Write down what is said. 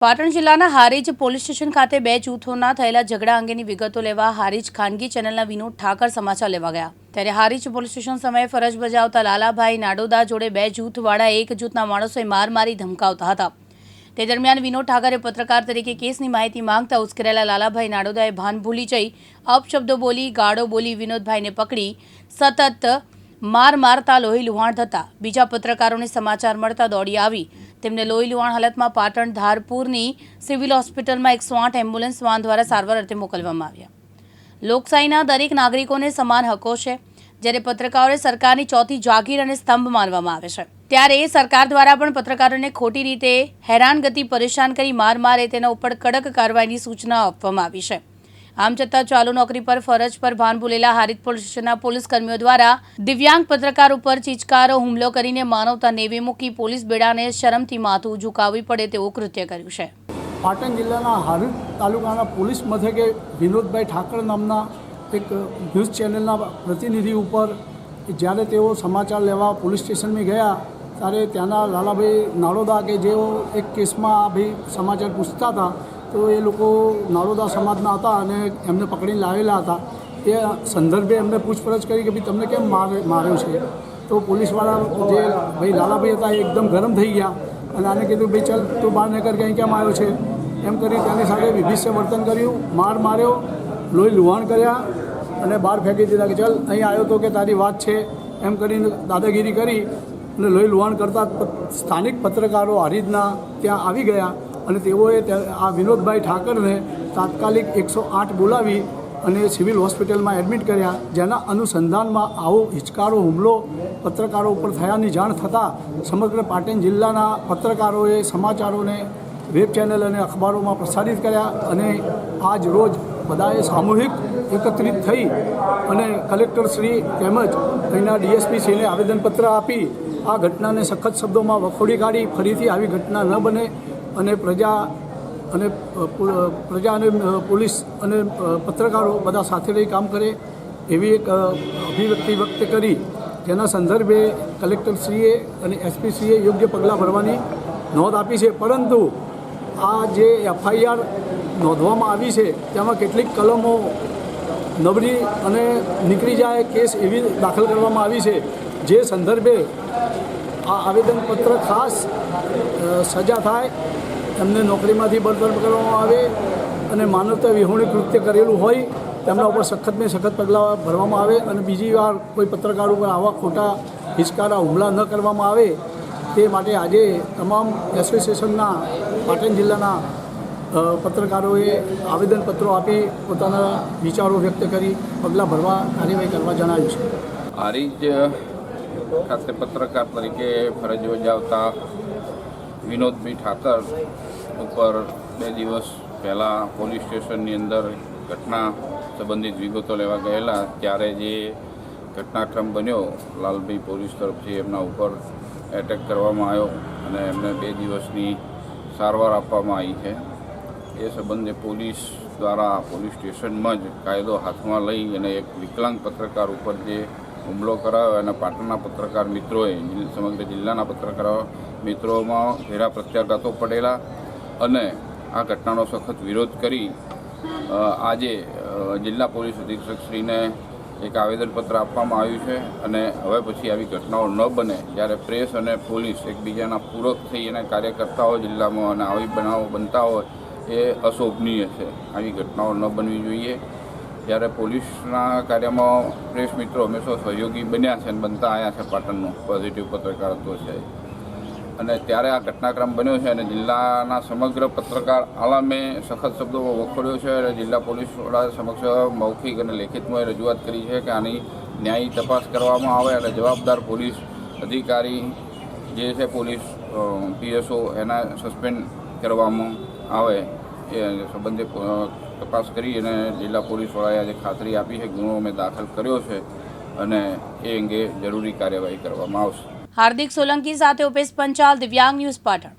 પાટણ જિલ્લાના Harij police station ખાતે બે જૂથોના થયેલા ઝઘડા અંગેની વિગતો લેવા હારીજ ખાનગી ચેનલના વિનોદ ઠાકર સમાચાર લેવા ગયા ત્યારે હારીજ પોલીસ સ્ટેશન સમયે ફરજ બજાવતા લાલાભાઈ નાડોદા જોડે બે જૂથવાળા એક જૂથના માણસોએ માર મારી ધમકાવતા હતા। તે દરમિયાન વિનોદ ઠાકરે પત્રકાર તરીકે કેસની માહિતી માંગતા ઉશ્કેરાયેલા લાલાભાઈ નાડોદાએ ભાન ભૂલી જઈ અપશબ્દો બોલી ગાળો બોલી વિનોદભાઈને પકડી સતત માર મારતા લોહી લુહાણ થતા બીજા પત્રકારોને સમાચાર મળતા દોડી આવી તેમને લોહી લુહાણ હાલતમાં પાટણ ધારપુરની સિવિલ હોસ્પિટલમાં 108 એમ્બ્યુલન્સ વાન દ્વારા સારવાર અર્થે મોકલવામાં આવ્યા। લોકશાહીના દરેક નાગરિકોને સમાન હકો છે, જ્યારે પત્રકારોને સરકારની ચોથી જાગીર અને સ્તંભ માનવામાં આવે છે, ત્યારે સરકાર દ્વારા પણ પત્રકારોને ખોટી રીતે હેરાનગતિ પરેશાન કરી માર મારે તેના ઉપર કડક કાર્યવાહીની સૂચના આપવામાં આવી છે। આમ છતાં ચાલુ નોકરી પર ફરજ પર ભાન ભૂલેલા હારીજ પોલીસ સ્ટેશનના પોલીસ કર્મીઓ દ્વારા દિવ્યાંગ પત્રકાર ઉપર ચીચકારો હુમલો કરીને માનવતા નેવે મૂકી પોલીસ બેડાને શરમથી માથું ઝુકાવવી પડે તેવું કૃત્ય કર્યું છે। પાટણ જિલ્લાના હારીજ તાલુકાના પોલીસ મથકે વિનોદભાઈ ઠાકર નામના એક ન્યૂઝ ચેનલના પ્રતિનિધિ ઉપર જ્યારે તેઓ સમાચાર લેવા પોલીસ સ્ટેશનમાં ગયા ત્યારે ત્યાંના લાલાભાઈ નાડોદા કે જેઓ એક કેસમાં ભાઈ સમાચાર પૂછતા હતા તો એ લોકો નાડોદા સમાજના હતા અને એમને પકડીને લાવેલા હતા। એ સંદર્ભે એમને પૂછપરછ કરી કે ભાઈ તમને કેમ માર્યો છે, તો પોલીસવાળા જે ભાઈ લાલાભાઈ હતા એ એકદમ ગરમ થઈ ગયા અને આને કીધું ભાઈ ચાલ તું બહાર નીકળ કે અહીં કેમ આવ્યો છે એમ કરી તેની સાથે વિભિષ્ય વર્તન કર્યું, માર માર્યો, લોહી લુહાણ કર્યા અને બહાર ફેંકી દીધા કે ચાલ અહીં આવ્યો તો કે તારી વાત છે એમ કરીને દાદાગીરી કરી અને લોહી લુહાણ કરતા સ્થાનિક પત્રકારો હારીજના ત્યાં આવી ગયા અને તેઓએ આ વિનોદભાઈ ઠાકરને તાત્કાલિક 108 બોલાવી અને સિવિલ હોસ્પિટલમાં એડમિટ કર્યા, જેના અનુસંધાનમાં આવો હિચકારો હુમલો પત્રકારો ઉપર થયાની જાણ થતાં સમગ્ર પાટણ જિલ્લાના પત્રકારોએ સમાચારોને વેબ ચેનલ અને અખબારોમાં પ્રસારિત કર્યા અને આજ રોજ બધાએ સામૂહિક એકત્રિત થઈ અને કલેક્ટરશ્રી તેમજ અહીંના ડીએસપીશ્રીને આવેદનપત્ર આપી આ ઘટનાને સખત શબ્દોમાં વખોડી કાઢી ફરીથી આવી ઘટના ન બને અને પ્રજા અને પોલીસ અને પત્રકારો બધા સાથે રહી કામ કરે એવી એક અભિવ્યક્તિ વ્યક્ત કરી, જેના સંદર્ભે કલેક્ટરશ્રીએ અને એસપીશ્રીએ યોગ્ય પગલાં ભરવાની નોંધ આપી છે। પરંતુ આ જે એફઆઈઆર નોંધવામાં આવી છે તેમાં કેટલીક કલમો નબળી અને નીકળી જાય કેસ એવી દાખલ કરવામાં આવી છે, જે સંદર્ભે આ આવેદનપત્ર ખાસ સજા થાય, એમને નોકરીમાંથી બરતરફ કરવામાં આવે અને માનવતા વિહોણી કૃત્ય કરેલું હોય તેમના ઉપર સખતમાં સખત પગલાં ભરવામાં આવે અને બીજી વાર કોઈ પત્રકાર ઉપર આવા ખોટા હિચકારા હુમલા ન કરવામાં આવે તે માટે આજે તમામ એસોસિએશનના પાટણ જિલ્લાના પત્રકારોએ આવેદનપત્રો આપી પોતાના વિચારો વ્યક્ત કરી પગલાં ભરવા કાર્યવાહી કરવા જણાવ્યું છે। હારીજ ખાતે પત્રકાર તરીકે ફરજ બજાવતા વિનોદભાઈ ઠાકર ઉપર 2 દિવસ પહેલાં પોલીસ સ્ટેશનની અંદર ઘટના સંબંધિત વિગતો લેવા ગયેલા ત્યારે જે ઘટનાક્રમ બન્યો, લાલભાઈ પોલીસ તરફથી એમના ઉપર એટેક કરવામાં આવ્યો અને એમને 2 દિવસની સારવાર આપવામાં આવી છે। એ સંબંધે પોલીસ દ્વારા પોલીસ સ્ટેશનમાં જ કાયદો હાથમાં લઈ અને એક વિકલાંગ પત્રકાર ઉપર જે હુમલો કરાયો અને પાટણના પત્રકાર મિત્રોએ સમગ્ર જિલ્લાના પત્રકાર મિત્રોમાં ઘેરા પ્રત્યાઘાતો પડેલા અને આ ઘટનાનો સખત વિરોધ કરી આજે જિલ્લા પોલીસ અધિક્ષકશ્રીને એક આવેદનપત્ર આપવામાં આવ્યું છે અને હવે પછી આવી ઘટનાઓ ન બને, જ્યારે પ્રેસ અને પોલીસ એકબીજાના પૂરક થઈ અને કાર્ય કરતા હોય જિલ્લામાં અને આવી બનાવો બનતા હોય એ અશોભનીય છે। આવી ઘટનાઓ ન બનવી જોઈએ। જ્યારે પોલીસના કાર્યમાં પ્રેસ મિત્રો હંમેશા સહયોગી બન્યા છે અને બનતા આવ્યા છે, પાટણનું પોઝિટિવ પત્રકારત્વ છે અને ત્યારે આ ઘટનાક્રમ બન્યો છે અને જિલ્લાના સમગ્ર પત્રકાર આલમે સખત શબ્દોમાં વખોડ્યો છે અને જિલ્લા પોલીસ વડા સમક્ષ મૌખિક અને લેખિતમાં રજૂઆત કરી છે કે આની ન્યાયી તપાસ કરવામાં આવે અને જવાબદાર પોલીસ અધિકારી જે છે પોલીસ પીએસઓ એના સસ્પેન્ડ કરવામાં આવે એ સંબંધે તપાસ કરી અને જિલ્લા પોલીસ વડાએ આજે ખાતરી આપી છે, ગુનો અમે દાખલ કર્યો છે અને એ અંગે જરૂરી કાર્યવાહી કરવામાં આવશે। હાર્દિક સોલંકી સાથે ઉપેશ પંચાલ, દિવ્યાંગ ન્યૂઝ પાટણ।